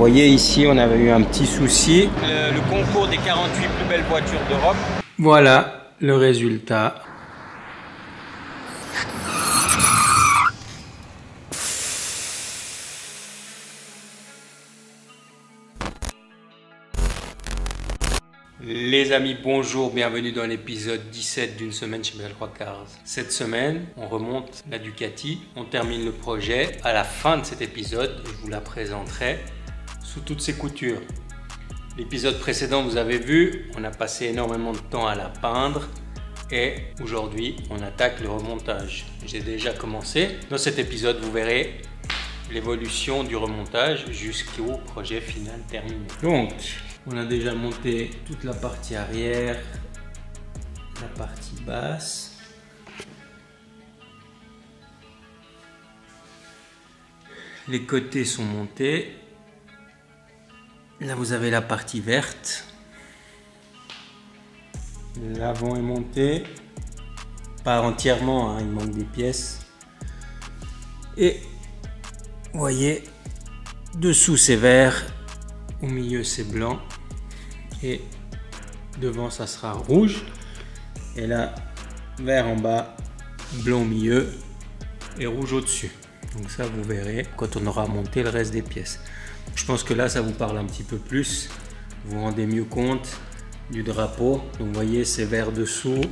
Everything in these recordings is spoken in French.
voyez ici, on avait eu un petit souci. Le concours des 48 plus belles voitures d'Europe. Voilà le résultat. Les amis, bonjour, bienvenue dans l'épisode 17 d'une semaine chez Bell3 Cars. Cette semaine, on remonte la Ducati, on termine le projet. À la fin de cet épisode, je vous la présenterai sous toutes ses coutures. L'épisode précédent, vous avez vu, on a passé énormément de temps à la peindre et aujourd'hui, on attaque le remontage. J'ai déjà commencé. Dans cet épisode, vous verrez l'évolution du remontage jusqu'au projet final terminé. Donc, on a déjà monté toute la partie arrière, la partie basse. Les côtés sont montés. Là, vous avez la partie verte. L'avant est monté. Pas entièrement, hein, il manque des pièces. Et vous voyez, dessous c'est vert. Au milieu c'est blanc et devant ça sera rouge, et là vert en bas, blanc au milieu et rouge au dessus. Donc ça vous verrez quand on aura monté le reste des pièces. Je pense que là ça vous parle un petit peu plus, vous vous rendez mieux compte du drapeau. Donc vous voyez, c'est vert dessous,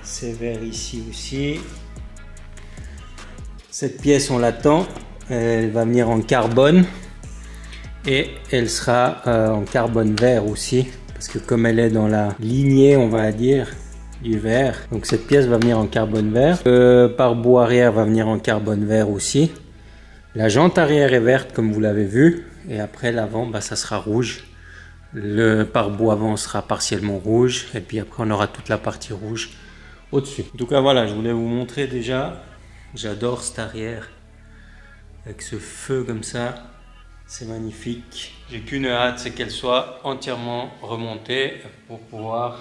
c'est vert ici aussi. Cette pièce on l'attend. Elle va venir en carbone et elle sera en carbone vert aussi, parce que comme elle est dans la lignée, on va dire, du vert, donc cette pièce va venir en carbone vert. Le pare-boue arrière va venir en carbone vert aussi. La jante arrière est verte comme vous l'avez vu, et après l'avant, ça sera rouge. Le pare-boue avant sera partiellement rouge, et puis après on aura toute la partie rouge au-dessus. En tout cas voilà, je voulais vous montrer déjà, j'adore cette arrière. Avec ce feu comme ça, c'est magnifique. J'ai qu'une hâte, c'est qu'elle soit entièrement remontée pour pouvoir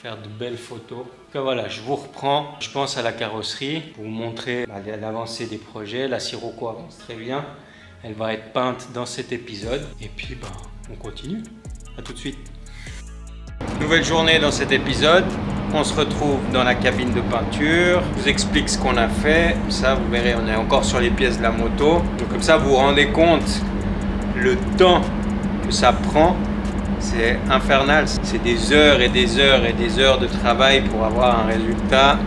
faire de belles photos. Donc voilà, je vous reprends. Je pense à la carrosserie pour vous montrer l'avancée des projets. La Sirocco avance très bien. Elle va être peinte dans cet épisode. Et puis, on continue. À tout de suite. Nouvelle journée dans cet épisode. On se retrouve dans la cabine de peinture. Je vous explique ce qu'on a fait. Comme ça, vous verrez, on est encore sur les pièces de la moto. Donc comme ça, vous vous rendez compte le temps que ça prend. C'est infernal. C'est des heures et des heures et des heures de travail pour avoir un résultat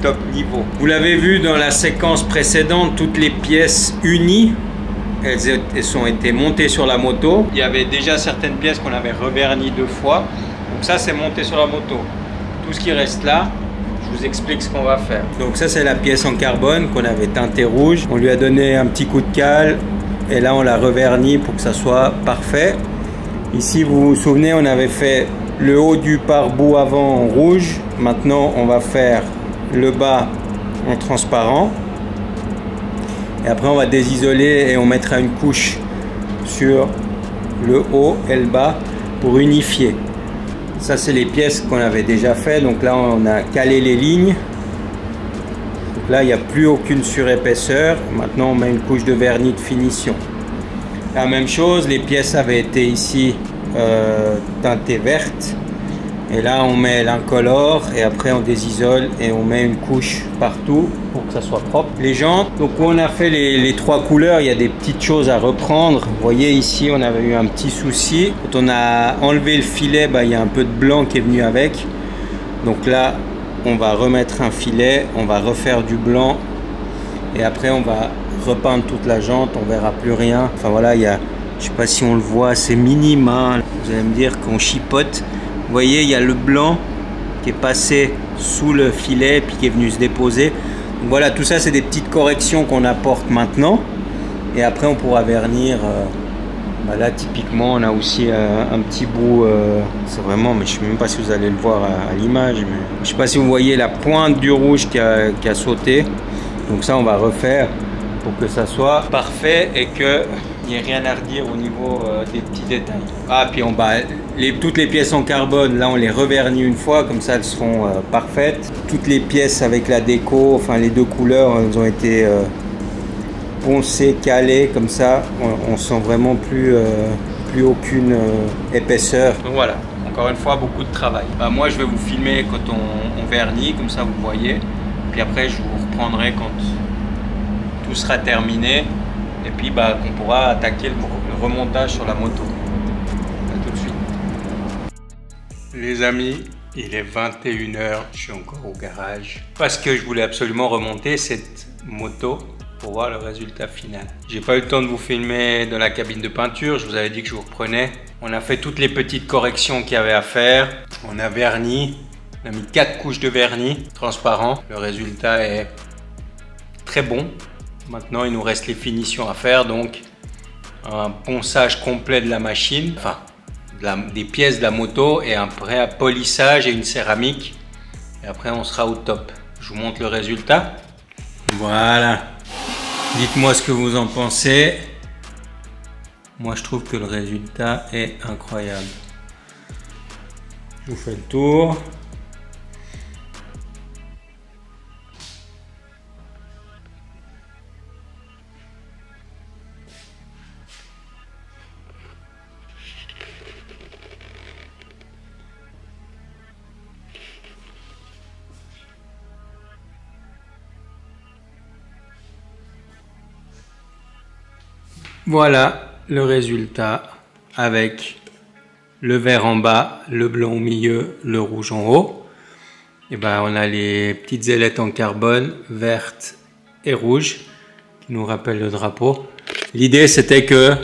top niveau. Vous l'avez vu dans la séquence précédente, toutes les pièces unies, elles ont été montées sur la moto. Il y avait déjà certaines pièces qu'on avait revernies 2 fois. Donc ça, c'est monté sur la moto. Tout ce qui reste là, je vous explique ce qu'on va faire. Donc ça, c'est la pièce en carbone qu'on avait teintée rouge. On lui a donné un petit coup de cale et là on l'a reverni pour que ça soit parfait. Ici, vous vous souvenez, on avait fait le haut du pare-boue avant en rouge. Maintenant on va faire le bas en transparent, et après on va désisoler et on mettra une couche sur le haut et le bas pour unifier. Ça, c'est les pièces qu'on avait déjà fait. Donc là, on a calé les lignes. Donc là, il n'y a plus aucune surépaisseur. Maintenant, on met une couche de vernis de finition. La même chose, les pièces avaient été ici teintées vertes. Et là, on met l'incolore et après, on désisole et on met une couche partout pour que ça soit propre. Les jantes, donc on a fait les 3 couleurs, il y a des petites choses à reprendre. Vous voyez ici, on avait eu un petit souci. Quand on a enlevé le filet, il y a un peu de blanc qui est venu avec. Donc là, on va remettre un filet, on va refaire du blanc et après, on va repeindre toute la jante, on verra plus rien. Enfin voilà, il y a, je sais pas si on le voit, c'est minime, hein. Vous allez me dire qu'on chipote. Vous voyez, il y a le blanc qui est passé sous le filet puis qui est venu se déposer. Donc voilà, tout ça, c'est des petites corrections qu'on apporte maintenant. Et après, on pourra vernir. Là, typiquement, on a aussi un petit bout. C'est vraiment, mais je ne sais même pas si vous allez le voir à l'image. Mais je ne sais pas si vous voyez la pointe du rouge qui a sauté. Donc ça, on va refaire pour que ça soit parfait et que il n'y a rien à redire au niveau des petits détails. Ah, puis toutes les pièces en carbone, là on les revernit une fois, comme ça elles seront parfaites. Toutes les pièces avec la déco, enfin les 2 couleurs, elles ont été poncé, calé, comme ça, on sent vraiment plus aucune épaisseur. Donc voilà, encore une fois, beaucoup de travail. Moi, je vais vous filmer quand on vernit, comme ça vous voyez. Puis après, je vous reprendrai quand tout sera terminé. Et puis, qu'on pourra attaquer le remontage sur la moto. À tout de suite. Les amis, il est 21 h, je suis encore au garage. Parce que je voulais absolument remonter cette moto pour voir le résultat final. J'ai pas eu le temps de vous filmer dans la cabine de peinture, je vous avais dit que je vous reprenais. On a fait toutes les petites corrections qu'il y avait à faire. On a verni, on a mis 4 couches de vernis transparent. Le résultat est très bon. Maintenant, il nous reste les finitions à faire, donc un ponçage complet de la machine, enfin des pièces de la moto et un vrai polissage et une céramique. Et après, on sera au top. Je vous montre le résultat. Voilà. Dites-moi ce que vous en pensez. Moi, je trouve que le résultat est incroyable. Je vous fais le tour. Voilà le résultat avec le vert en bas, le blanc au milieu, le rouge en haut. Et on a les petites ailettes en carbone vertes et rouges qui nous rappellent le drapeau. L'idée c'était que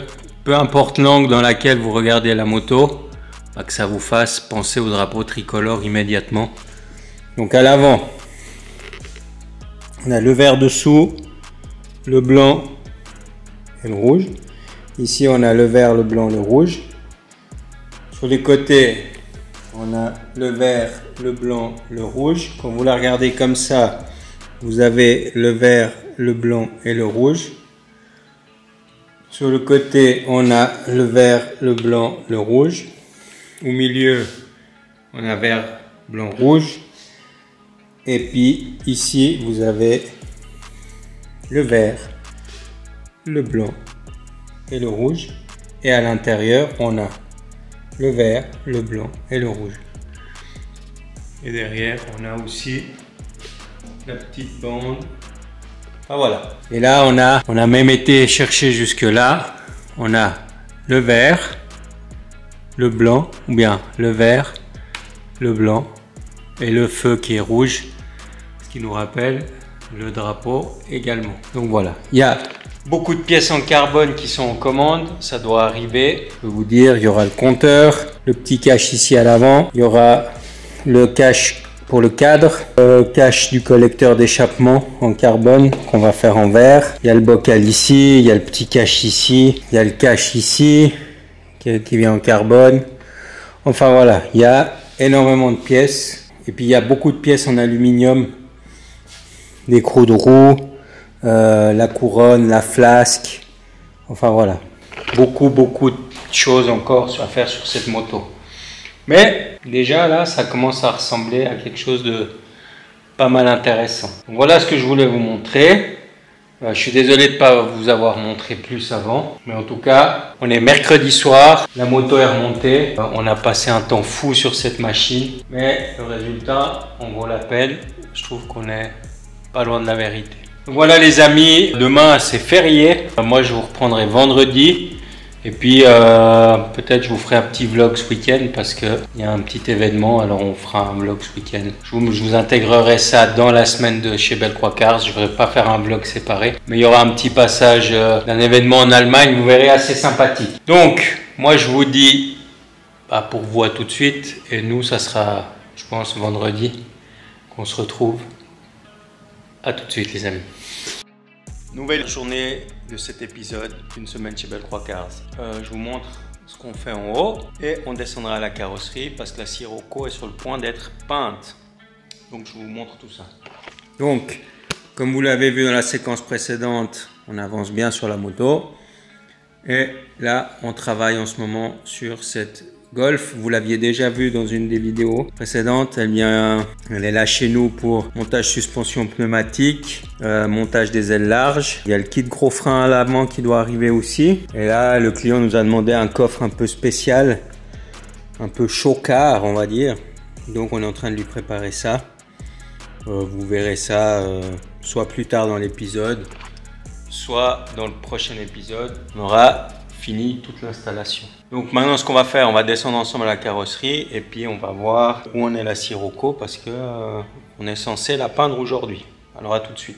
peu importe l'angle dans laquelle vous regardez la moto, que ça vous fasse penser au drapeau tricolore immédiatement. Donc à l'avant, on a le vert dessous, le blanc et le rouge. Ici on a le vert, le blanc, le rouge. Sur les côtés on a le vert, le blanc, le rouge. Quand vous la regardez comme ça, vous avez le vert, le blanc et le rouge. Sur le côté on a le vert, le blanc, le rouge. Au milieu on a vert, blanc, rouge. Et puis ici vous avez le vert, le blanc et le rouge, et à l'intérieur on a le vert, le blanc et le rouge. Et derrière on a aussi la petite bande. Voilà. Et là on a même été chercher jusque là. On a le vert, le blanc, ou bien le vert, le blanc et le feu qui est rouge, ce qui nous rappelle le drapeau également. Donc voilà, il y a beaucoup de pièces en carbone qui sont en commande, ça doit arriver. Je peux vous dire, il y aura le compteur, le petit cache ici à l'avant, il y aura le cache pour le cadre, le cache du collecteur d'échappement en carbone qu'on va faire en verre. Il y a le bocal ici, il y a le petit cache ici, il y a le cache ici qui vient en carbone. Enfin voilà, il y a énormément de pièces. Et puis il y a beaucoup de pièces en aluminium, des écrous de roue, la couronne, la flasque, enfin voilà, beaucoup de choses encore à faire sur cette moto. Mais déjà là, ça commence à ressembler à quelque chose de pas mal intéressant. Donc, voilà ce que je voulais vous montrer. Je suis désolé de ne pas vous avoir montré plus avant, mais en tout cas, on est mercredi soir, la moto est remontée, on a passé un temps fou sur cette machine, mais le résultat, on vaut la peine. Je trouve qu'on est pas loin de la vérité. Donc voilà les amis, demain c'est férié, moi je vous reprendrai vendredi, et puis peut-être je vous ferai un petit vlog ce week-end parce qu'il y a un petit événement, alors on fera un vlog ce week-end. Je vous intégrerai ça dans la semaine de chez Belle Croix Cars, je ne vais pas faire un vlog séparé, mais il y aura un petit passage d'un événement en Allemagne, vous verrez, assez sympathique. Donc moi je vous dis pour vous à tout de suite, et nous ça sera je pense vendredi qu'on se retrouve. A tout de suite les amis. Nouvelle journée de cet épisode, une semaine chez Belle Croix Cars. Je vous montre ce qu'on fait en haut et on descendra à la carrosserie parce que la Sirocco est sur le point d'être peinte. Donc je vous montre tout ça. Donc, comme vous l'avez vu dans la séquence précédente, on avance bien sur la moto. Et là, on travaille en ce moment sur cette Golf, vous l'aviez déjà vu dans une des vidéos précédentes. Elle est là chez nous pour montage suspension pneumatique, montage des ailes larges. Il y a le kit gros frein à l'avant qui doit arriver aussi. Et là, le client nous a demandé un coffre un peu spécial, un peu chocard, on va dire. Donc, on est en train de lui préparer ça. Vous verrez ça soit plus tard dans l'épisode, soit dans le prochain épisode. On aura fini toute l'installation. Donc maintenant, ce qu'on va faire, on va descendre ensemble à la carrosserie et puis on va voir où en est la Sirocco parce que on est censé la peindre aujourd'hui. Alors à tout de suite.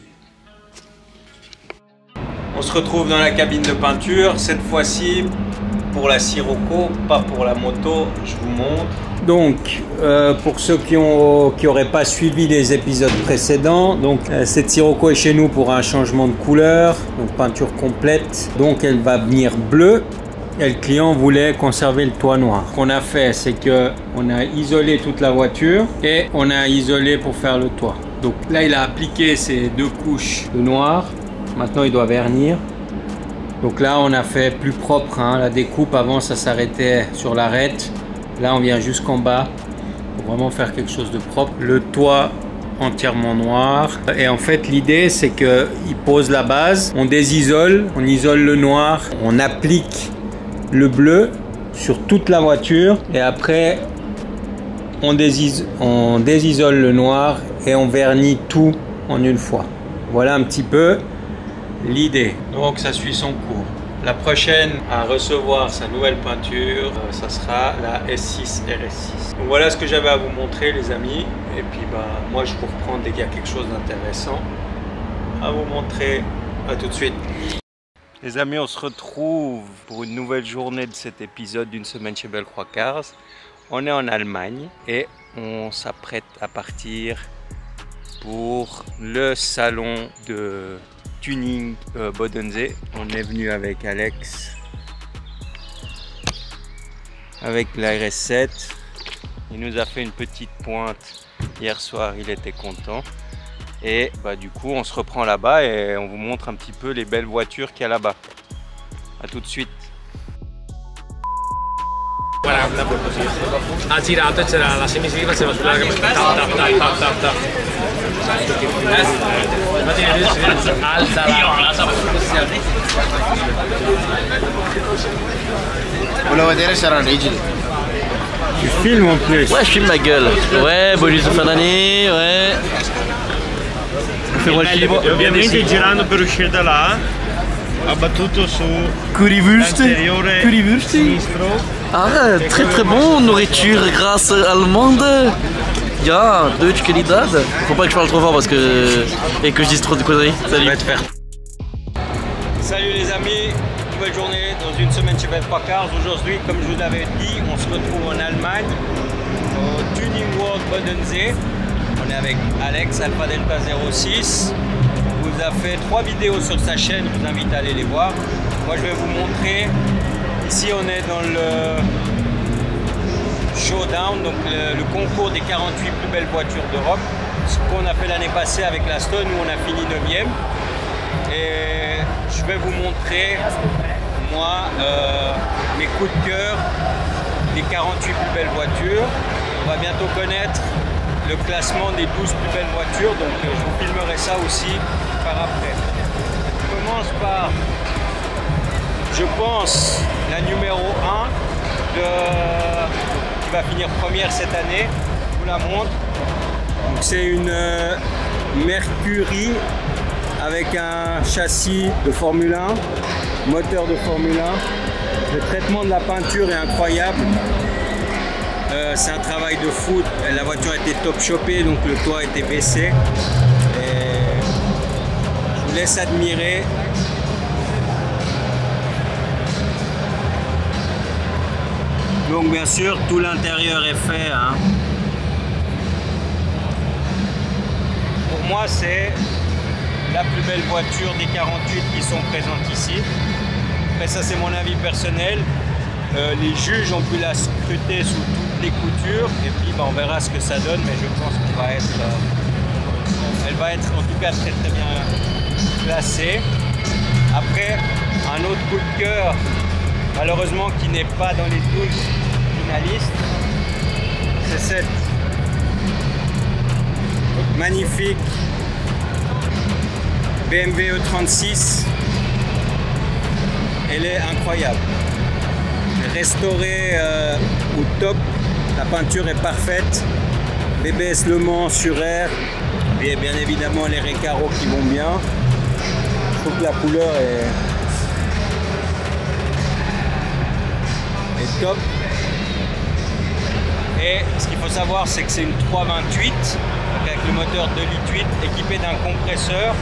On se retrouve dans la cabine de peinture, cette fois-ci pour la Sirocco, pas pour la moto, je vous montre. Donc, pour ceux qui n'auraient pas suivi les épisodes précédents, donc cette Sirocco est chez nous pour un changement de couleur, donc peinture complète. Donc, elle va venir bleue. Et le client voulait conserver le toit noir. Ce qu'on a fait, c'est que on a isolé toute la voiture et on a isolé pour faire le toit. Donc là, il a appliqué ces 2 couches de noir. Maintenant, il doit vernir. Donc là, on a fait plus propre, hein. La découpe, avant, ça s'arrêtait sur l'arête. Là, on vient jusqu'en bas pour vraiment faire quelque chose de propre. Le toit entièrement noir. Et en fait, l'idée, c'est qu'il pose la base, on désisole, on isole le noir, on applique le bleu sur toute la voiture et après on désisole le noir et on vernit tout en une fois. Voilà un petit peu l'idée. Donc ça suit son cours. La prochaine à recevoir sa nouvelle peinture, ça sera la S6 RS6. Donc voilà ce que j'avais à vous montrer les amis. Et puis moi je vous reprends dès qu'il y a quelque chose d'intéressant à vous montrer. À tout de suite. Les amis, on se retrouve pour une nouvelle journée de cet épisode d'une semaine chez Bellecroix Cars. On est en Allemagne et on s'apprête à partir pour le salon de tuning Bodensee. On est venu avec Alex, avec la RS7. Il nous a fait une petite pointe hier soir, il était content. Et du coup, on se reprend là-bas et on vous montre un petit peu les belles voitures qu'il y a là-bas. A tout de suite. Ha girato e c'era la semisiva, faceva sulla larga, tap. Volevo vedere se erano rigidi. Tu filmes en plus. Ouais, je filme ma gueule. Ouais, bonus de fin d'année, ouais. E ovviamente girando per uscire da là ha battuto su l'anteriore sinistro. Ah, très très bon, nourriture grasse allemande. Ja, Deutsch qualidad. Faut pas que je parle trop fort parce que et que je dise trop de conneries. Salut. Salut les amis, nouvelle journée dans une semaine chez Bellecroix Cars. Aujourd'hui, comme je vous l'avais dit, on se retrouve en Allemagne au Tuning World Bodensee. On est avec Alex, Alpha Delta 06. On vous a fait 3 vidéos sur sa chaîne, je vous invite à aller les voir. Moi je vais vous montrer, ici on est dans le showdown, donc le concours des 48 plus belles voitures d'Europe. Ce qu'on a fait l'année passée avec la Stone où on a fini 9e. Et je vais vous montrer, moi, mes coups de cœur des 48 plus belles voitures. On va bientôt connaître le classement des 12 plus belles voitures, donc je vous filmerai ça aussi par après. On commence par, je pense, la numéro 1 qui va finir première cette année. Je vous la montre. C'est une Mercury avec un châssis de Formule 1, moteur de Formule 1. Le traitement de la peinture est incroyable. C'est un travail de fou. La voiture a été top chopée, donc le toit a été baissé. Et je vous laisse admirer. Donc bien sûr, tout l'intérieur est fait. Hein. Pour moi, c'est la plus belle voiture des 48 qui sont présentes ici. Après ça, c'est mon avis personnel. Les juges ont pu la scruter sous toutes les coutures et puis on verra ce que ça donne, mais je pense qu'elle va être, elle va être en tout cas très très bien classée. Après, un autre coup de cœur, malheureusement qui n'est pas dans les 12 finales, finaliste. C'est cette magnifique BMW E36. Elle est incroyable. Restaurée au top, la peinture est parfaite. BBS Le Mans sur air. Et bien évidemment les Recaro qui vont bien. Je trouve que la couleur est top. Et ce qu'il faut savoir, c'est que c'est une 328 avec le moteur 2,8 litres équipé d'un compresseur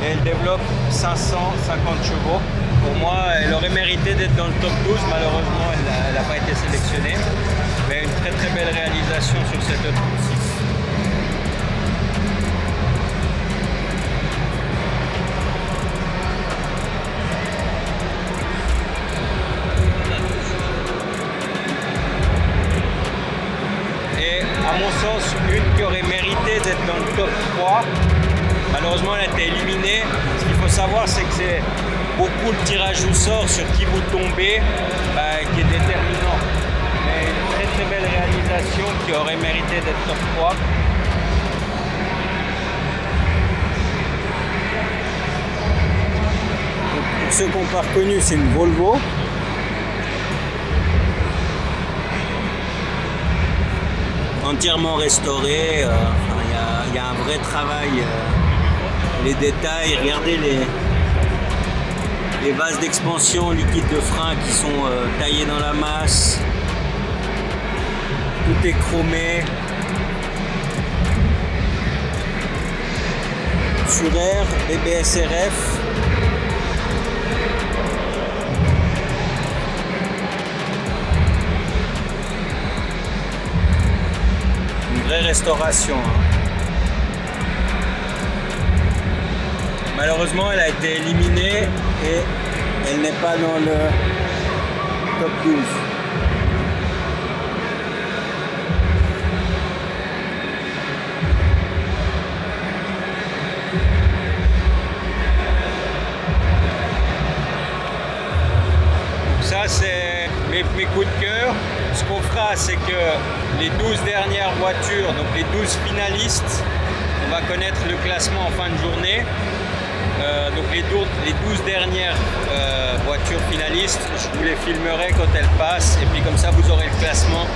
et elle développe 550 chevaux. Pour moi, elle aurait mérité d'être dans le top 12. Malheureusement, elle n'a pas été sélectionnée. Mais une très très belle réalisation sur cette E36. À mon sens, une qui aurait mérité d'être dans le top 3. Malheureusement, elle a été éliminée. Ce qu'il faut savoir, c'est que c'est beaucoup le tirage au sort sur qui vous tombez qui est déterminant. Mais une très très belle réalisation qui aurait mérité d'être top 3. Donc, pour ceux qui n'ont pas reconnu, c'est une Volvo. Entièrement restauré, il y a un vrai travail, les détails, regardez les vases d'expansion, liquide de frein qui sont taillés dans la masse, tout est chromé, sur air, BBS RF. Vraie restauration. Malheureusement, elle a été éliminée et elle n'est pas dans le top 12. Ça, c'est mes coups de cœur. Ce qu'on fera, c'est que les 12 dernières voitures, donc les 12 finalistes, on va connaître le classement en fin de journée. Donc les 12 dernières voitures finalistes, je vous les filmerai quand elles passent. Et puis comme ça, vous aurez le classement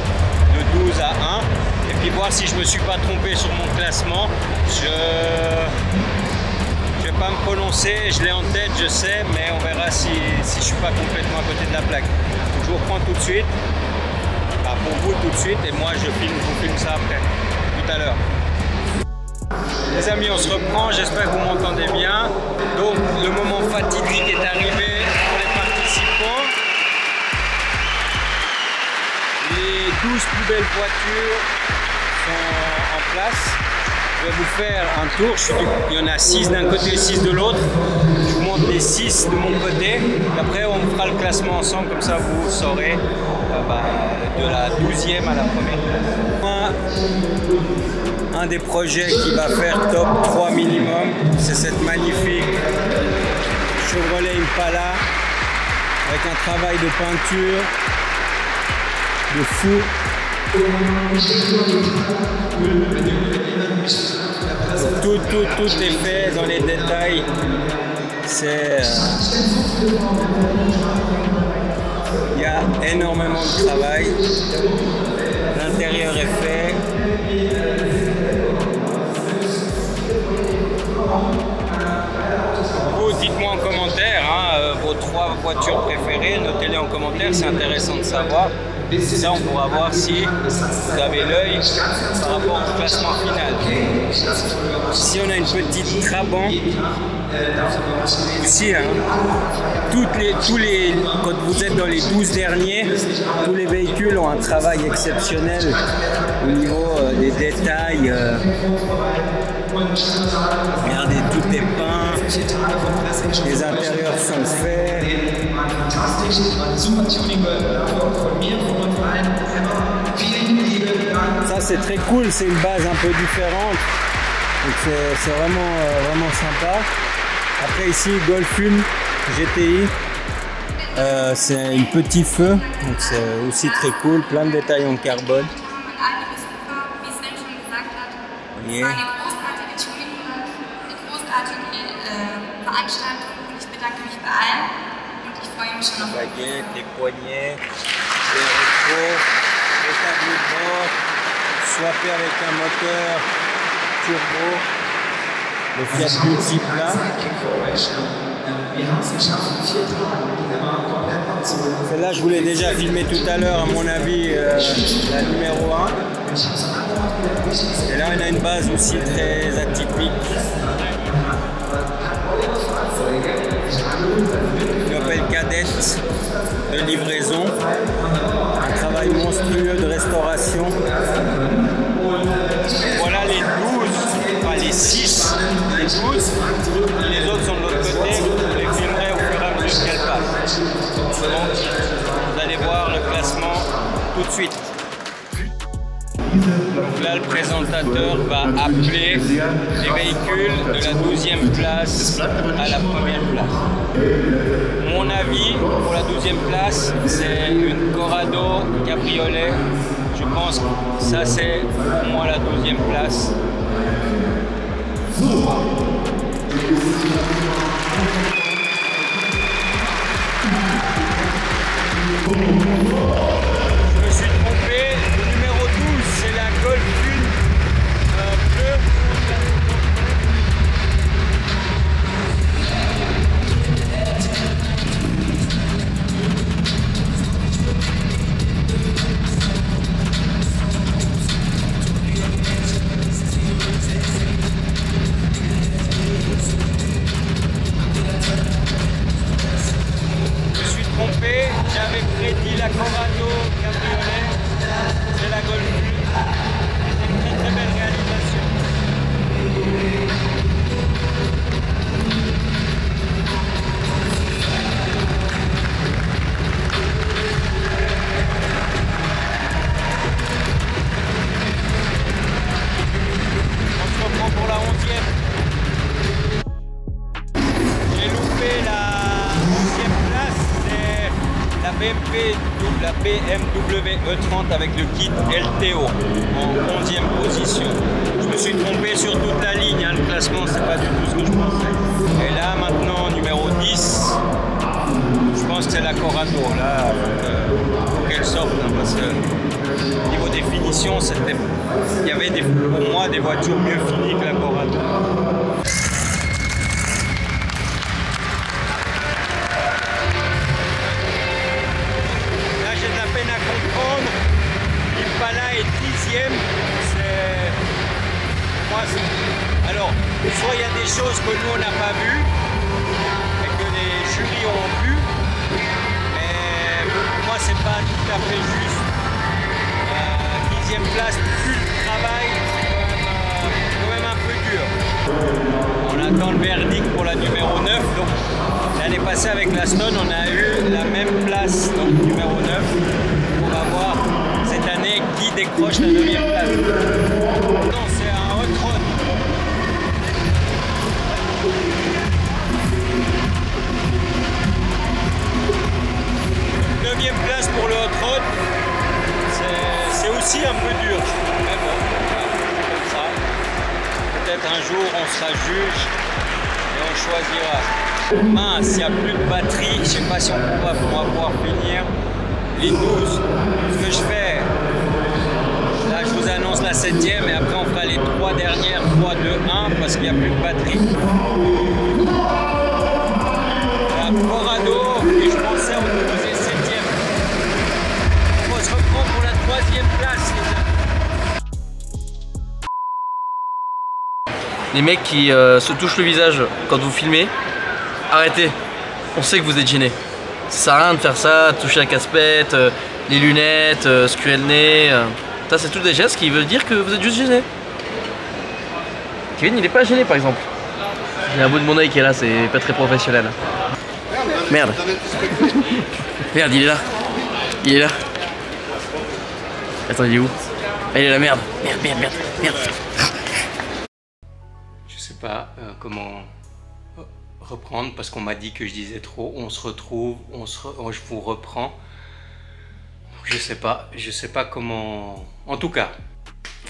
de 12 à 1. Et puis voir si je ne me suis pas trompé sur mon classement. Je ne vais pas me prononcer, je l'ai en tête, je sais, mais on verra si je ne suis pas complètement à côté de la plaque. Donc, je vous reprends tout de suite. Pour vous tout de suite et moi je vous filme ça après, tout à l'heure. Les amis, on se reprend, j'espère que vous m'entendez bien. Donc le moment fatidique est arrivé pour les participants. Les 12 plus belles voitures sont en place. Je vais vous faire un tour, il y en a 6 d'un côté et 6 de l'autre. Je vous montre les 6 de mon côté. Après on fera le classement ensemble, comme ça vous saurez de la 12e à la première. Un des projets qui va faire top 3 minimum, c'est cette magnifique Chevrolet Impala avec un travail de peinture de fou. Tout est fait dans les détails. C'est il y a énormément de travail. L'intérieur est fait. Vous dites-moi en commentaire vos 3 voitures préférées, notez-les en commentaire, c'est intéressant de savoir. Ça, on pourra voir si vous avez l'œil par rapport au classement final. Ici, on a une petite Trabant. Aussi, quand vous êtes dans les 12 derniers, tous les véhicules ont un travail exceptionnel au niveau des détails. Regardez, tout est peint, les intérieurs sont faits. Ça c'est très cool, c'est une base un peu différente, donc c'est vraiment sympa. Après ici Golf 1 GTI, C'est un petit feu, donc c'est aussi très cool, plein de détails en carbone. Yeah. Baguette, les poignets, les rétros, les tableaux de bord, swappé avec un moteur turbo, le Fiat Multipla. Celle-là, je vous l'ai déjà filmé tout à l'heure, à mon avis, la numéro 1. Et là, on a une base aussi très atypique. Une Opel Kadett de livraison. Un travail monstrueux de restauration. Voilà les 12, enfin les 6, les 12. Les autres sont de l'autre côté. Je les filmerai au fur et à mesure qu'elles passent. Donc, vous allez voir le classement tout de suite. Donc là, le présentateur va appeler les véhicules de la 12e place à la première place. Mon avis pour la 12e place, c'est une Corrado cabriolet. Je pense que ça, c'est pour moi la 12e place. Je me suis trompé, le numéro 12 c'est la Golf 1 bleue. J'avais prédit la Corrado cabriolet, c'est la Golf 1. C'est une très très belle réalisation. On se reprend pour la 11e. J'ai loupé la 11e place. La BMW E30 avec le kit LTO en 11e position. Je me suis trompé sur toute la ligne, hein, le classement c'est pas du tout ce que je pensais. Et là maintenant numéro 10, je pense que c'est la Corrado. Là, faut qu'elle sorte, hein, parce que niveau définition, il y avait pour moi des voitures mieux finies que la Corrado. L'Impala est 10e, alors, soit il y a des choses que nous on n'a pas vues et que les jurys ont vu, mais pour moi c'est pas tout à fait juste. 10e place, plus le travail, c'est quand même un peu dur. On attend le verdict pour la numéro 9, donc l'année passée avec la Stone on a eu la même place, donc numéro 9. On va voir cette année qui décroche la 9e place. Non, c'est un hot rod. 9e place pour le hot rod. C'est aussi un peu dur. Mais bon, voilà, comme ça. Peut-être un jour on sera juge et on choisira. Mince, il n'y a plus de batterie. Je ne sais pas si on va pouvoir finir les 12. Ce que je fais, là je vous annonce la 7e et après on fera les 3 dernières 3, 2, 1 parce qu'il n'y a plus de batterie. La Corrado que je pensais on faisait 7e. On se reprend pour la 3e place. Les mecs qui se touchent le visage quand vous filmez, arrêtez, on sait que vous êtes gênés. Ça sert à rien de faire ça, toucher la casse-pète, les lunettes, secouer le nez. Ça c'est tous des gestes qui veulent dire que vous êtes juste gêné. Kevin il est pas gêné par exemple. J'ai un bout de mon oeil qui est là, c'est pas très professionnel. Merde. Merde, il est là. Il est là. Attends, il est où? Ah, il est là, merde. Merde. Je sais pas comment reprendre parce qu'on m'a dit que je disais trop. On se retrouve, je vous reprends. Je sais pas comment. En tout cas,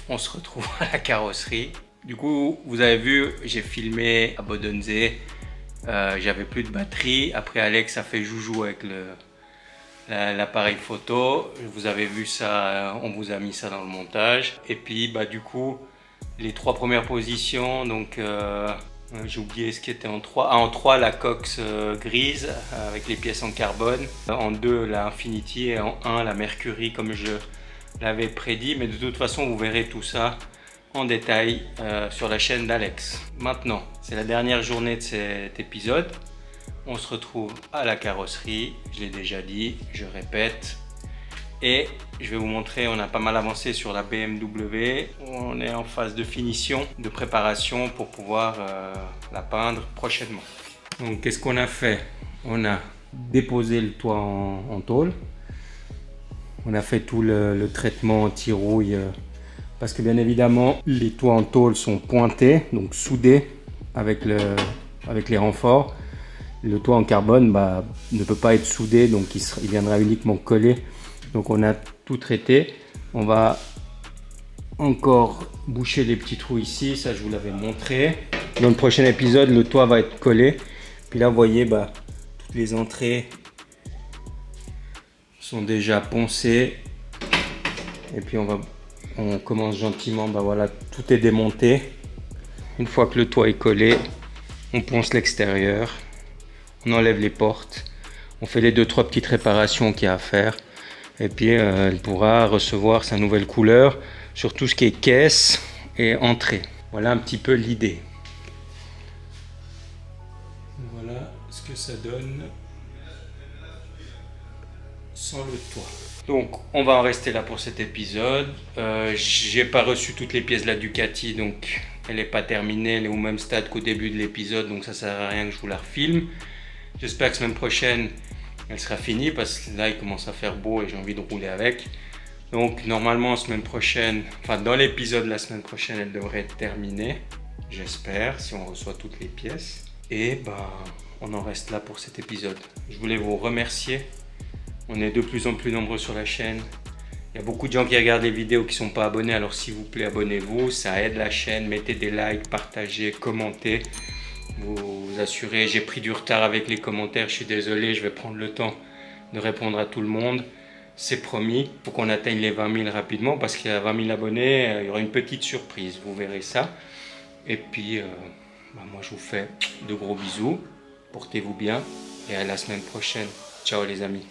on se retrouve à la carrosserie. Du coup, vous avez vu, j'ai filmé à Bodensee. J'avais plus de batterie. Après, Alex a fait joujou avec l'appareil photo. Vous avez vu ça, on vous a mis ça dans le montage. Et puis, bah, du coup, les 3 premières positions. Donc, j'ai oublié ce qui était en 3. Ah, en 3, la Cox grise avec les pièces en carbone. En 2, la Infinity. Et en 1, la Mercury, comme je l'avais prédit. Mais de toute façon, vous verrez tout ça en détail sur la chaîne d'Alex. Maintenant, c'est la dernière journée de cet épisode. On se retrouve à la carrosserie, je l'ai déjà dit, je répète. Et je vais vous montrer, on a pas mal avancé sur la BMW. On est en phase de finition, de préparation pour pouvoir la peindre prochainement. Donc qu'est-ce qu'on a fait? On a déposé le toit en tôle. On a fait tout le traitement anti-rouille. Parce que bien évidemment, les toits en tôle sont pointés, donc soudés avec les renforts. Le toit en carbone ne peut pas être soudé, donc il viendra uniquement coller. Donc on a tout traité. On va encore boucher les petits trous ici, ça je vous l'avais montré. Dans le prochain épisode, le toit va être collé. Puis là, vous voyez, toutes les entrées sont déjà poncées. Et puis on commence gentiment, voilà, tout est démonté. Une fois que le toit est collé, on ponce l'extérieur, on enlève les portes, on fait les 2-3 petites réparations qu'il y a à faire. Et puis elle pourra recevoir sa nouvelle couleur sur tout ce qui est caisse et entrée. Voilà un petit peu l'idée. Voilà ce que ça donne sans le toit. Donc on va en rester là pour cet épisode. J'ai pas reçu toutes les pièces de la Ducati, donc elle n'est pas terminée, elle est au même stade qu'au début de l'épisode, donc ça sert à rien que je vous la refilme. J'espère que semaine prochaine elle sera finie parce que là il commence à faire beau et j'ai envie de rouler avec. Donc normalement semaine prochaine, enfin dans l'épisode de la semaine prochaine, elle devrait être terminée, j'espère, si on reçoit toutes les pièces. Et on en reste là pour cet épisode. Je voulais vous remercier. On est de plus en plus nombreux sur la chaîne. Il y a beaucoup de gens qui regardent les vidéos qui ne sont pas abonnés. Alors s'il vous plaît, abonnez-vous. Ça aide la chaîne. Mettez des likes, partagez, commentez. Vous assurez, j'ai pris du retard avec les commentaires. Je suis désolé, je vais prendre le temps de répondre à tout le monde. C'est promis. Il faut qu'on atteigne les 20 000 rapidement parce qu'il y a 20 000 abonnés. Il y aura une petite surprise. Vous verrez ça. Et puis, moi je vous fais de gros bisous. Portez-vous bien et à la semaine prochaine. Ciao les amis.